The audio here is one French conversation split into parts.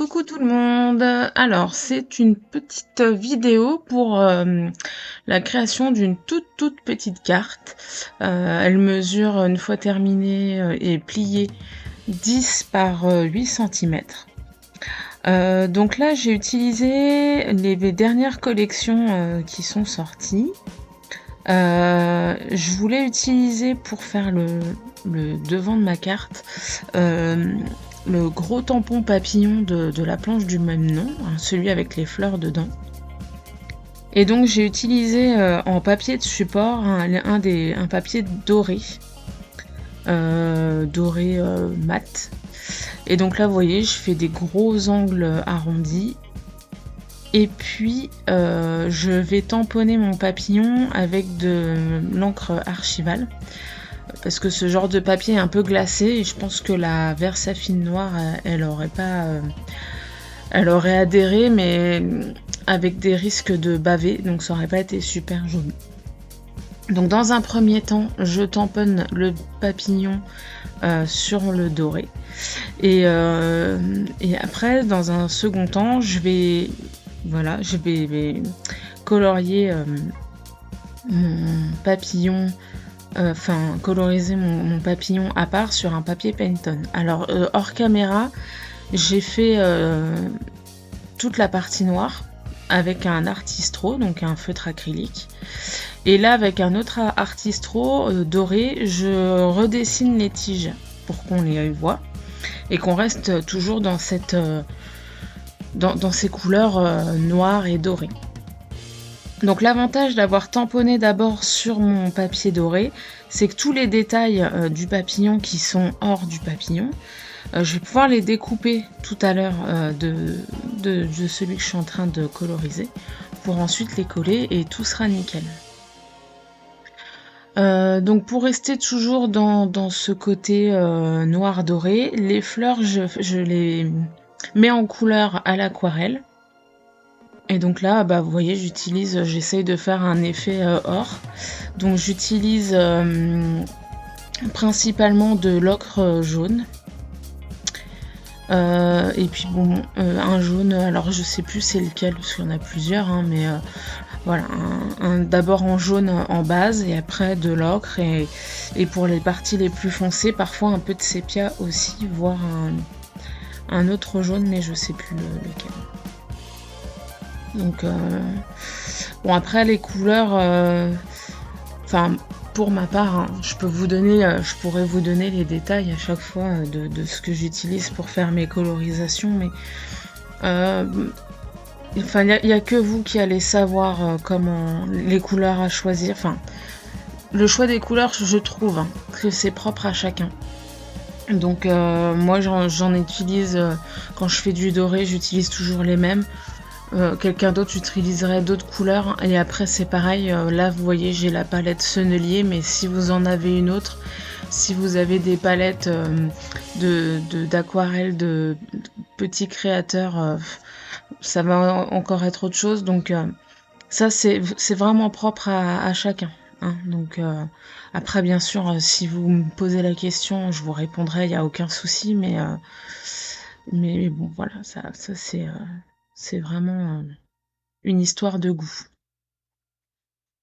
Coucou tout le monde. Alors, c'est une petite vidéo pour la création d'une toute petite carte. Elle mesure, une fois terminée et pliée, 10 par 8 centimètres. Donc là, j'ai utilisé les dernières collections qui sont sorties. Je voulais utiliser pour faire le devant de ma carte le gros tampon papillon de la planche du même nom, hein, celui avec les fleurs dedans. Et donc j'ai utilisé en papier de support un papier doré, mat. Et donc là vous voyez, je fais des gros angles arrondis. Et puis je vais tamponner mon papillon avec de l'encre archivale. Parce que ce genre de papier est un peu glacé et je pense que la Versafine noire, elle aurait adhéré, mais avec des risques de baver, donc ça aurait pas été super joli. Donc dans un premier temps, je tamponne le papillon sur le doré. Et après, dans un second temps, je vais colorier mon papillon. Coloriser mon papillon à part sur un papier Pantone. Alors hors caméra, j'ai fait toute la partie noire avec un Artistro, donc un feutre acrylique. Et là, avec un autre Artistro doré, je redessine les tiges pour qu'on les voit et qu'on reste toujours dans ces couleurs noires et dorées. Donc l'avantage d'avoir tamponné d'abord sur mon papier doré, c'est que tous les détails du papillon qui sont hors du papillon, je vais pouvoir les découper tout à l'heure de celui que je suis en train de coloriser, pour ensuite les coller et tout sera nickel. Donc pour rester toujours dans ce côté noir doré, les fleurs je les mets en couleur à l'aquarelle. Et donc là, vous voyez, j'essaye de faire un effet or. Donc j'utilise principalement de l'ocre jaune. Et puis bon, un jaune, alors je sais plus c'est lequel, parce qu'il y en a plusieurs, hein, mais voilà, d'abord en jaune en base, et après de l'ocre, et pour les parties les plus foncées, parfois un peu de sépia aussi, voire un autre jaune, mais je sais plus lequel. Donc bon, après les couleurs, pour ma part, hein, je pourrais vous donner les détails à chaque fois de ce que j'utilise pour faire mes colorisations, mais il y a que vous qui allez savoir comment les couleurs à choisir. Le choix des couleurs, je trouve que c'est propre à chacun. Donc moi j'en utilise quand je fais du doré, j'utilise toujours les mêmes. Quelqu'un d'autre utiliserait d'autres couleurs, et après c'est pareil, là vous voyez j'ai la palette Sennelier, mais si vous en avez une autre, si vous avez des palettes d'aquarelle de petits créateurs, ça va encore être autre chose. Donc ça c'est vraiment propre à chacun, hein. Donc après bien sûr, si vous me posez la question, je vous répondrai, il n'y a aucun souci, mais bon voilà, ça c'est vraiment une histoire de goût.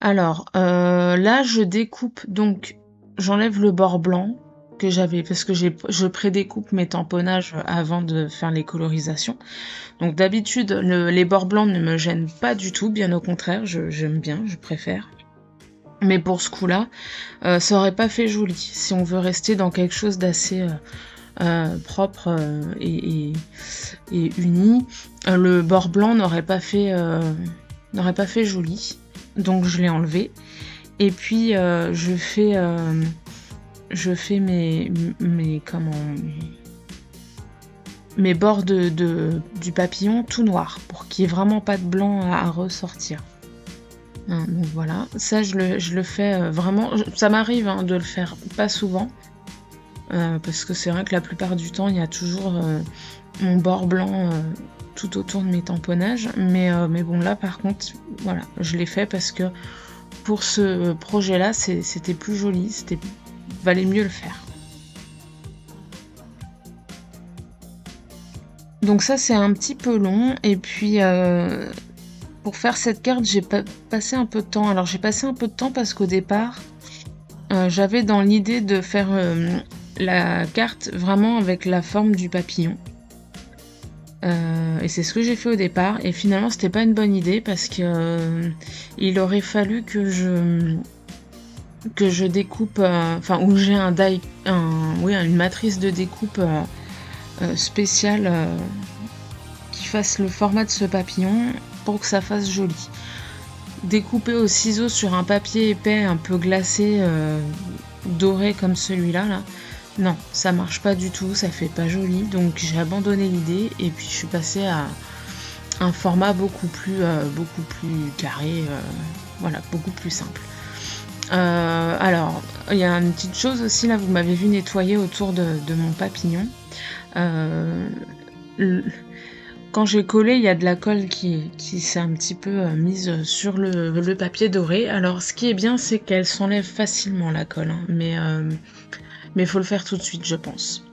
Alors là je découpe, donc j'enlève le bord blanc que j'avais, parce que je prédécoupe mes tamponnages avant de faire les colorisations. Donc d'habitude les bords blancs ne me gênent pas du tout, bien au contraire, j'aime bien, je préfère. Mais pour ce coup-là, ça aurait pas fait joli. Si on veut rester dans quelque chose d'assez propre et uni, le bord blanc n'aurait pas fait joli, donc je l'ai enlevé. Et puis je fais mes bords du papillon tout noir, pour qu'il n'y ait vraiment pas de blanc à ressortir. Donc voilà, ça je le fais vraiment, ça m'arrive de le faire pas souvent, parce que c'est vrai que la plupart du temps il y a toujours mon bord blanc tout autour de mes tamponnages, mais bon là par contre voilà, je l'ai fait parce que pour ce projet là c'était plus joli, valait mieux le faire. Donc ça, c'est un petit peu long. Et puis, pour faire cette carte, j'ai passé un peu de temps. Alors, j'ai passé un peu de temps parce qu'au départ, j'avais dans l'idée de faire la carte vraiment avec la forme du papillon. Et c'est ce que j'ai fait au départ. Et finalement, c'était pas une bonne idée parce que il aurait fallu que je découpe, enfin, où j'ai une matrice de découpe spéciale qui fasse le format de ce papillon pour que ça fasse joli. Découper au ciseau sur un papier épais un peu glacé, doré comme celui-là, là, non, ça marche pas du tout, ça fait pas joli, donc j'ai abandonné l'idée et puis je suis passée à un format beaucoup plus carré, voilà, beaucoup plus simple. Alors, il y a une petite chose aussi, là, vous m'avez vu nettoyer autour de mon papillon. Quand j'ai collé, il y a de la colle qui s'est un petit peu mise sur le papier doré. Alors, ce qui est bien, c'est qu'elle s'enlève facilement, la colle, hein, mais il faut le faire tout de suite, je pense.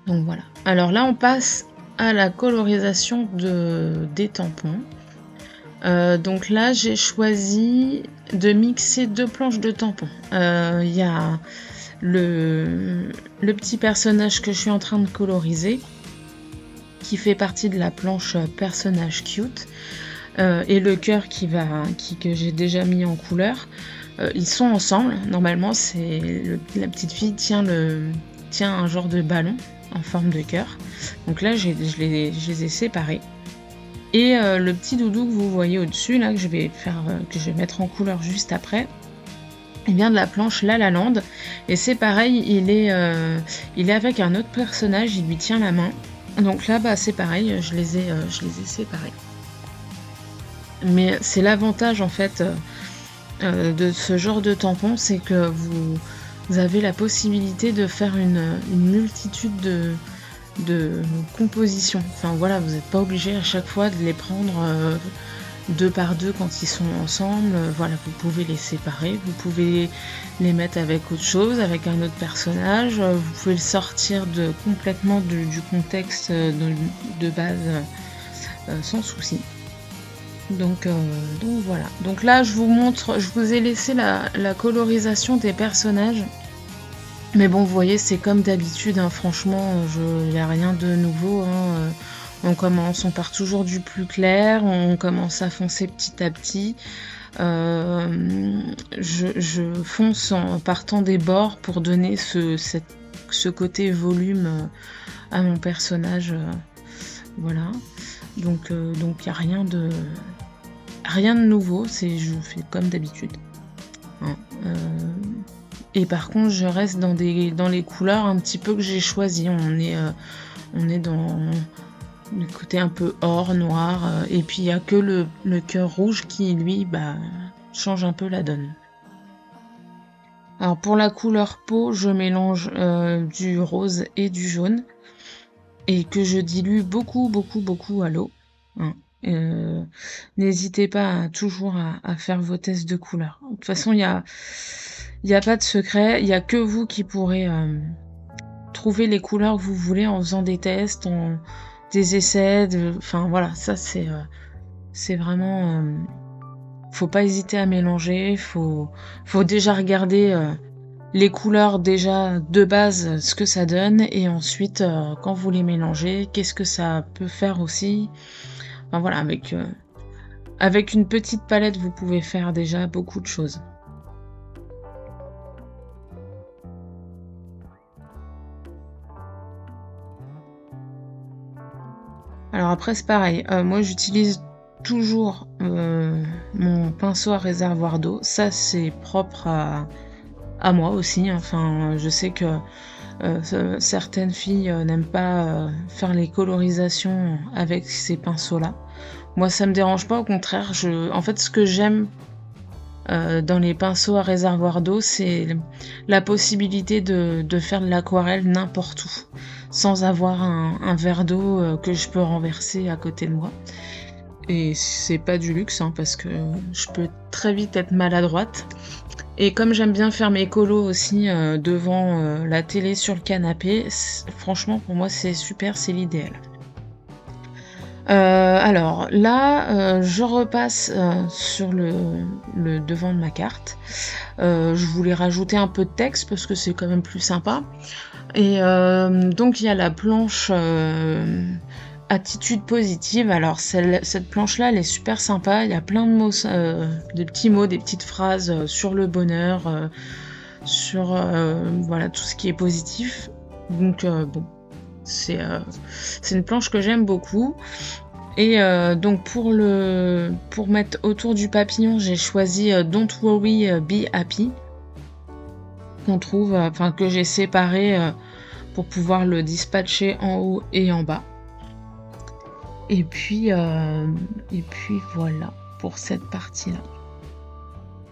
Donc voilà. Alors là, on passe à la colorisation des tampons. Donc là, j'ai choisi de mixer 2 planches de tampons. Il y a le petit personnage que je suis en train de coloriser, qui fait partie de la planche personnage cute, et le cœur que j'ai déjà mis en couleur. Ils sont ensemble. Normalement, la petite fille tient un genre de ballon en forme de cœur. Donc là, je les ai séparés. Et le petit doudou que vous voyez au-dessus, là, que je vais mettre en couleur juste après, il vient de la planche La La Land. Et c'est pareil, il est avec un autre personnage, il lui tient la main. Donc là, bah, c'est pareil, je les ai séparés. Mais c'est l'avantage, en fait, de ce genre de tampon, c'est que vous avez la possibilité de faire une multitude de compositions. Enfin voilà, vous n'êtes pas obligé à chaque fois de les prendre 2 par 2 quand ils sont ensemble. Voilà, vous pouvez les séparer, vous pouvez les mettre avec autre chose, avec un autre personnage, vous pouvez le sortir complètement du contexte de base sans souci. Donc voilà. Donc là, je vous ai laissé la colorisation des personnages. Mais bon, vous voyez, c'est comme d'habitude, hein, franchement, il n'y a rien de nouveau. Hein, on part toujours du plus clair, on commence à foncer petit à petit. Je fonce en partant des bords pour donner ce côté volume à mon personnage. Voilà. Donc il n'y a rien de nouveau, je fais comme d'habitude. Hein, et par contre, je reste dans les couleurs un petit peu que j'ai choisies. On est dans le côté un peu or, noir, et puis il n'y a que le cœur rouge qui, lui, change un peu la donne. Alors pour la couleur peau, je mélange du rose et du jaune, et que je dilue beaucoup, beaucoup, beaucoup à l'eau. Hein. N'hésitez pas toujours à faire vos tests de couleurs. De toute façon, il n'y a pas de secret, il n'y a que vous qui pourrez trouver les couleurs que vous voulez en faisant des tests, des essais, enfin voilà, ça c'est vraiment... faut pas hésiter à mélanger, faut déjà regarder les couleurs déjà de base, ce que ça donne, et ensuite quand vous les mélangez, qu'est-ce que ça peut faire aussi. Enfin voilà, avec une petite palette, vous pouvez faire déjà beaucoup de choses. Alors après, c'est pareil. Moi, j'utilise toujours mon pinceau à réservoir d'eau. Ça, c'est propre à moi aussi. Enfin, je sais que certaines filles n'aiment pas faire les colorisations avec ces pinceaux-là. Moi, ça me dérange pas. Au contraire, en fait, ce que j'aime dans les pinceaux à réservoir d'eau, c'est la possibilité de faire de l'aquarelle n'importe où, sans avoir un verre d'eau que je peux renverser à côté de moi. Et c'est pas du luxe, hein, parce que je peux très vite être maladroite. Et comme j'aime bien faire mes colos aussi devant la télé sur le canapé, franchement pour moi c'est super, c'est l'idéal. Alors là, je repasse sur le devant de ma carte. Je voulais rajouter un peu de texte parce que c'est quand même plus sympa. Et donc il y a la planche attitude positive. Alors cette planche-là, elle est super sympa. Il y a plein de mots, de petits mots, des petites phrases sur le bonheur, sur voilà tout ce qui est positif. Donc bon, c'est une planche que j'aime beaucoup. Et donc pour mettre autour du papillon, j'ai choisi Don't Worry, Be Happy, qu'on trouve, enfin que j'ai séparé pour pouvoir le dispatcher en haut et en bas. Et puis voilà pour cette partie-là.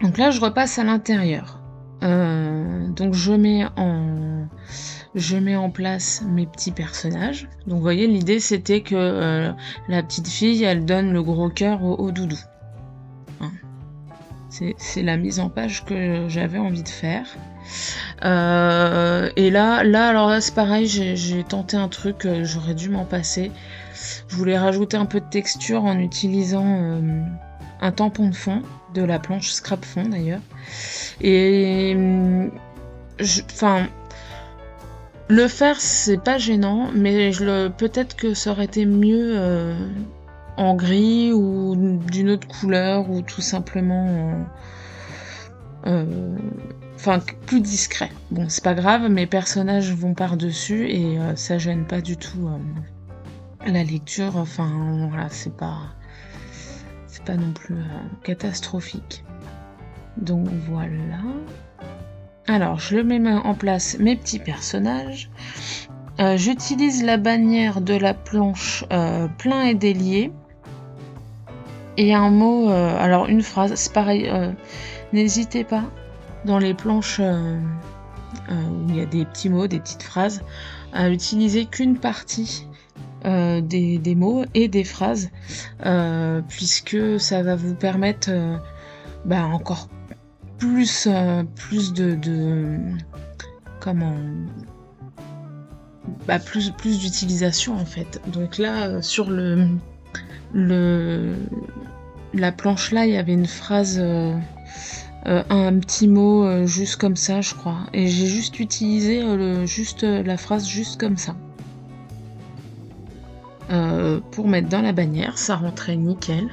Donc là, je repasse à l'intérieur. Donc je mets en place mes petits personnages. Donc vous voyez, l'idée c'était que la petite fille, elle donne le gros cœur au doudou. Hein. C'est la mise en page que j'avais envie de faire. Et là, alors là, c'est pareil, j'ai tenté un truc, j'aurais dû m'en passer. Je voulais rajouter un peu de texture en utilisant un tampon de fond, de la planche scrap fond d'ailleurs. Et le faire, c'est pas gênant, mais peut-être que ça aurait été mieux en gris ou d'une autre couleur ou tout simplement plus discret. Bon, c'est pas grave, mes personnages vont par-dessus et ça gêne pas du tout la lecture. Enfin, voilà, c'est pas non plus catastrophique. Donc voilà. Alors, je le mets en place mes petits personnages. J'utilise la bannière de la planche plein et délié. Et un mot, alors une phrase, c'est pareil, n'hésitez pas dans les planches où il y a des petits mots, des petites phrases, à utiliser qu'une partie des mots et des phrases, puisque ça va vous permettre encore plus plus d'utilisation en fait. Donc là sur la planche là, il y avait une phrase, un petit mot juste comme ça, je crois, et j'ai juste utilisé la phrase juste comme ça pour mettre dans la bannière. Ça rentrait nickel.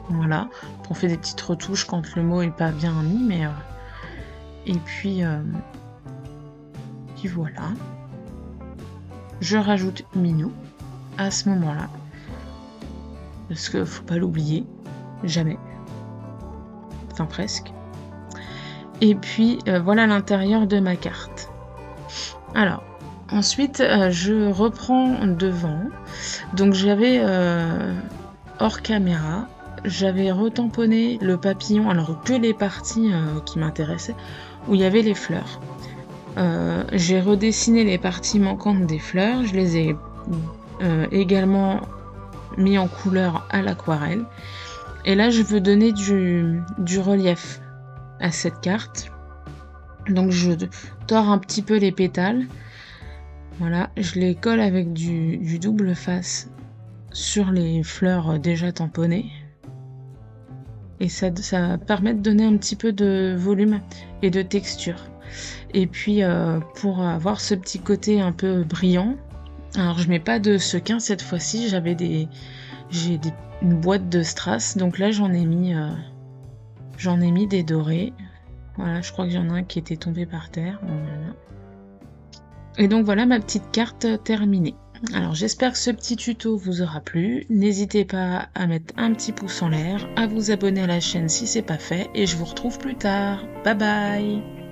Voilà, on fait des petites retouches quand le mot est pas bien mis, mais et puis voilà. Je rajoute Minou à ce moment-là, parce que faut pas l'oublier, jamais. Enfin presque. Et puis voilà l'intérieur de ma carte. Alors ensuite je reprends devant. Donc j'avais hors caméra, j'avais retamponné le papillon, alors que les parties qui m'intéressaient, où il y avait les fleurs. J'ai redessiné les parties manquantes des fleurs, je les ai également mis en couleur à l'aquarelle. Et là, je veux donner du relief à cette carte. Donc je tords un petit peu les pétales. Voilà, je les colle avec du double face sur les fleurs déjà tamponnées. Et ça permet de donner un petit peu de volume et de texture. Et puis pour avoir ce petit côté un peu brillant, alors je mets pas de sequin cette fois-ci, j'ai une boîte de strass, donc là j'en ai mis des dorés. Voilà, je crois qu'il y en a un qui était tombé par terre. Voilà. Et donc voilà ma petite carte terminée. Alors j'espère que ce petit tuto vous aura plu. N'hésitez pas à mettre un petit pouce en l'air, à vous abonner à la chaîne si c'est pas fait, et je vous retrouve plus tard. Bye bye!